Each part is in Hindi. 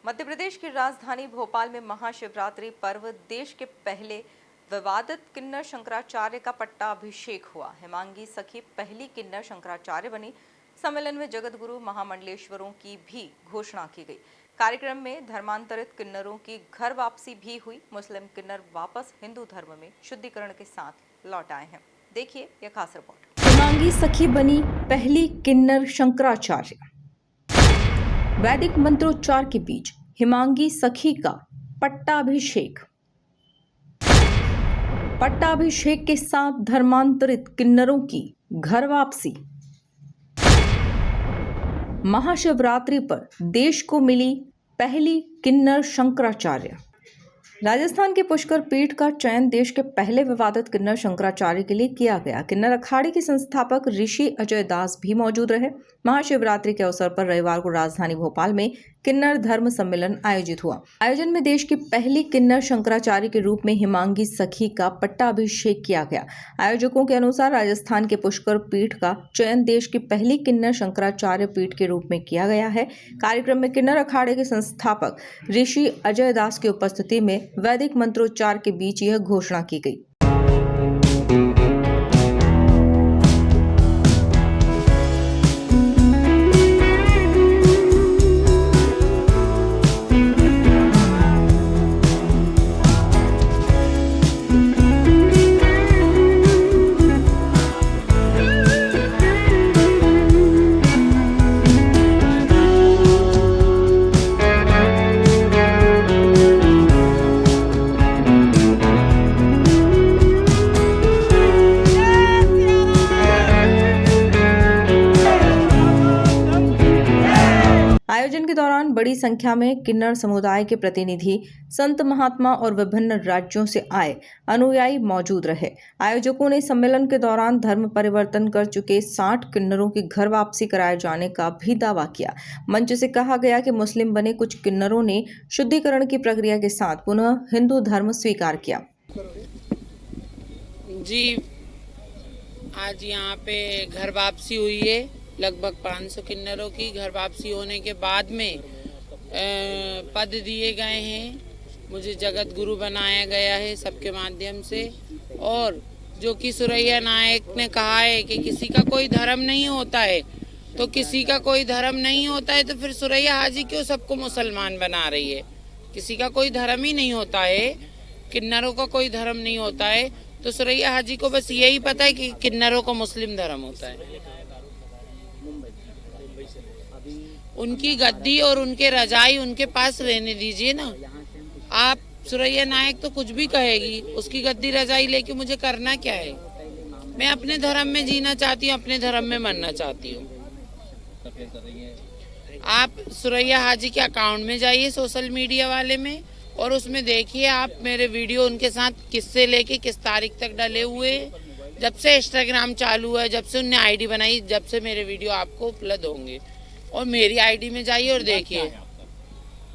मध्य प्रदेश की राजधानी भोपाल में महाशिवरात्रि पर्व देश के पहले विवादित किन्नर शंकराचार्य का पट्टाभिषेक हुआ। हेमांगी सखी पहली किन्नर शंकराचार्य बनी। सम्मेलन में जगत गुरु महामंडलेश्वरों की भी घोषणा की गई। कार्यक्रम में धर्मांतरित किन्नरों की घर वापसी भी हुई। मुस्लिम किन्नर वापस हिंदू धर्म में शुद्धिकरण के साथ लौट आए हैं। देखिए यह खास रिपोर्ट। हेमांगी सखी बनी पहली किन्नर शंकराचार्य। वैदिक मंत्रोच्चार के बीच हिमांगी सखी का पट्टाभिषेक। पट्टाभिषेक के साथ धर्मांतरित किन्नरों की घर वापसी। महाशिवरात्रि पर देश को मिली पहली किन्नर शंकराचार्य। राजस्थान के पुष्कर पीठ का चयन देश के पहले विवादित किन्नर शंकराचार्य के लिए किया गया। किन्नर अखाड़े के संस्थापक ऋषि अजय दास भी मौजूद रहे। महाशिवरात्रि के अवसर पर रविवार को राजधानी भोपाल में किन्नर धर्म सम्मेलन आयोजित हुआ। आयोजन में देश की पहली किन्नर शंकराचार्य के रूप में हिमांगी सखी का पट्टाभिषेक किया गया। आयोजकों के अनुसार राजस्थान के पुष्कर पीठ का चयन देश की पहली किन्नर शंकराचार्य पीठ के रूप में किया गया है। कार्यक्रम में किन्नर अखाड़े के संस्थापक ऋषि अजय दास की उपस्थिति में वैदिक मंत्रोच्चार के बीच यह घोषणा की गई। आयोजन के दौरान बड़ी संख्या में किन्नर समुदाय के प्रतिनिधि, संत महात्मा और विभिन्न राज्यों से आए अनुयायी मौजूद रहे। आयोजकों ने सम्मेलन के दौरान धर्म परिवर्तन कर चुके 60 किन्नरों की घर वापसी कराए जाने का भी दावा किया। मंच से कहा गया कि मुस्लिम बने कुछ किन्नरों ने शुद्धिकरण की प्रक्रिया के साथ पुनः हिंदू धर्म स्वीकार किया। जी, आज यहाँ पे घर वापसी हुई है। लगभग 500 किन्नरों की घर वापसी होने के बाद में पद दिए गए हैं। मुझे जगत गुरु बनाया गया है सबके माध्यम से। और जो कि सुरैया नायक ने कहा है कि किसी का कोई धर्म नहीं होता है, तो किसी का कोई धर्म नहीं होता है तो फिर सुरैया हाजी क्यों सबको मुसलमान बना रही है? किसी का कोई धर्म ही नहीं होता है, किन्नरों का कोई धर्म नहीं होता है, तो सुरैया हाजी को बस यही पता है कि किन्नरों का मुस्लिम धर्म होता है। उनकी गद्दी और उनके रजाई उनके पास रहने दीजिए ना। आप सुरैया नायक तो कुछ भी कहेगी, उसकी गद्दी रजाई लेके मुझे करना क्या है? मैं अपने धर्म में जीना चाहती हूँ, अपने धर्म में मरना चाहती हूँ। आप सुरैया हाजी के अकाउंट में जाइए, सोशल मीडिया वाले में, और उसमें देखिए आप मेरे वीडियो उनके साथ किससे लेके किस तारीख तक डले हुए। जब से इंस्टाग्राम चालू है, जब से उनने आईडी बनाई, जब से मेरे वीडियो आपको उपलब्ध होंगे। और मेरी आईडी में जाइए और देखिए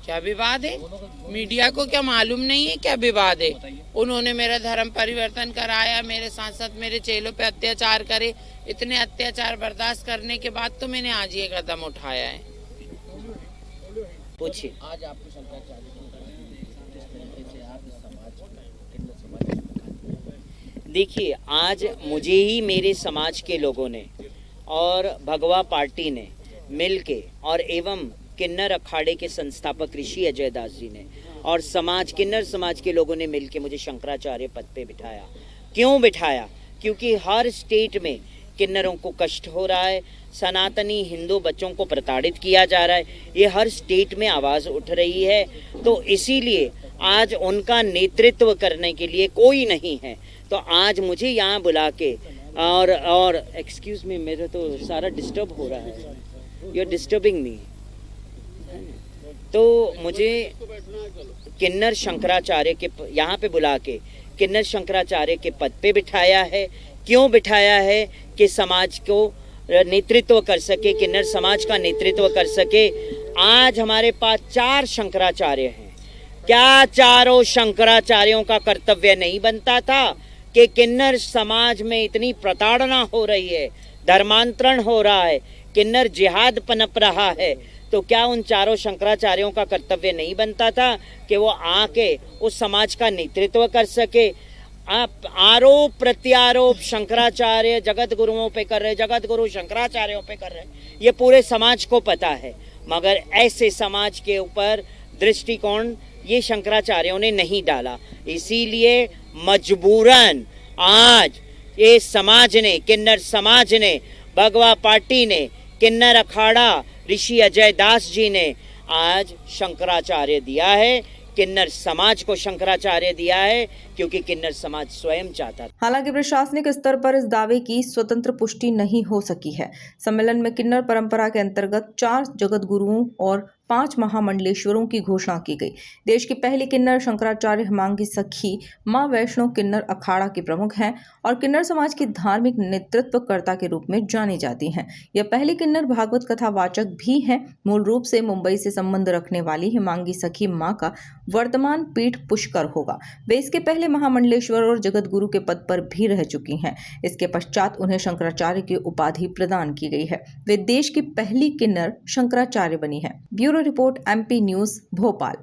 क्या विवाद है। मीडिया को क्या मालूम नहीं है क्या विवाद है? उन्होंने मेरा धर्म परिवर्तन कराया, मेरे साथ साथ मेरे चेलों पे अत्याचार करे। इतने अत्याचार बर्दाश्त करने के बाद तो मैंने आज ये कदम उठाया है। पूछिए। आज आपको शंकराचार्य देखिए, आज मुझे ही मेरे समाज के लोगों ने और भगवा पार्टी ने मिलके और एवं किन्नर अखाड़े के संस्थापक ऋषि अजय दास जी ने और किन्नर समाज के लोगों ने मिलके मुझे शंकराचार्य पद पे बिठाया। क्यों बिठाया? क्योंकि हर स्टेट में किन्नरों को कष्ट हो रहा है, सनातनी हिंदू बच्चों को प्रताड़ित किया जा रहा है, ये हर स्टेट में आवाज़ उठ रही है। तो इसीलिए आज उनका नेतृत्व करने के लिए कोई नहीं है, तो आज मुझे यहाँ बुला के और एक्सक्यूज मी, मेरा तो सारा डिस्टर्ब हो रहा है, यू आर डिस्टर्बिंग मी। तो मुझे किन्नर शंकराचार्य के यहाँ पे बुला के किन्नर शंकराचार्य के पद पे बिठाया है। क्यों बिठाया है? कि समाज को नेतृत्व कर सके, किन्नर समाज का नेतृत्व कर सके। आज हमारे पास 4 शंकराचार्य हैं। क्या चारों शंकराचार्यों का कर्तव्य नहीं बनता था कि किन्नर समाज में इतनी प्रताड़ना हो रही है, धर्मांतरण हो रहा है, किन्नर जिहाद पनप रहा है, तो क्या उन चारों शंकराचार्यों का कर्तव्य नहीं बनता था कि वो आके उस समाज का नेतृत्व कर सके? आप आरोप प्रत्यारोप शंकराचार्य जगत गुरुओं पे कर रहे, जगत गुरु शंकराचार्यों पे कर रहे, ये पूरे समाज को पता है, मगर ऐसे समाज के ऊपर दृष्टिकोण ये शंकराचार्यों ने नहीं डाला। इसीलिए मजबूरन आज ये समाज ने, किन्नर समाज ने, भगवा पार्टी ने, किन्नर अखाड़ा ऋषि अजय दास जी ने आज शंकराचार्य दिया है, किन्नर समाज को शंकराचार्य दिया है, क्योंकि किन्नर समाज स्वयं चाहता था। हालांकि प्रशासनिक स्तर पर इस दावे की स्वतंत्र पुष्टि नहीं हो सकी है। सम्मेलन में किन्नर परंपरा के अंतर्गत 4 जगत गुरुओं और 5 महामंडलेश्वरों की घोषणा की गई। देश की पहली किन्नर शंकराचार्य हेमांगी सखी मां वैष्णो किन्नर अखाड़ा की प्रमुख हैं और किन्नर समाज की धार्मिक नेतृत्वकर्ता के रूप में जानी जाती हैं। यह पहली किन्नर भागवत कथा वाचक भी हैं। मूल रूप से मुंबई से संबंध रखने वाली हेमांगी सखी मां का वर्तमान पीठ पुष्कर होगा। वे इसके पहले महामंडलेश्वर और जगत गुरु के पद पर भी रह चुकी हैं। इसके पश्चात उन्हें शंकराचार्य की उपाधि प्रदान की गई है। वे देश की पहली किन्नर शंकराचार्य बनी है। Bureau report MP news Bhopal.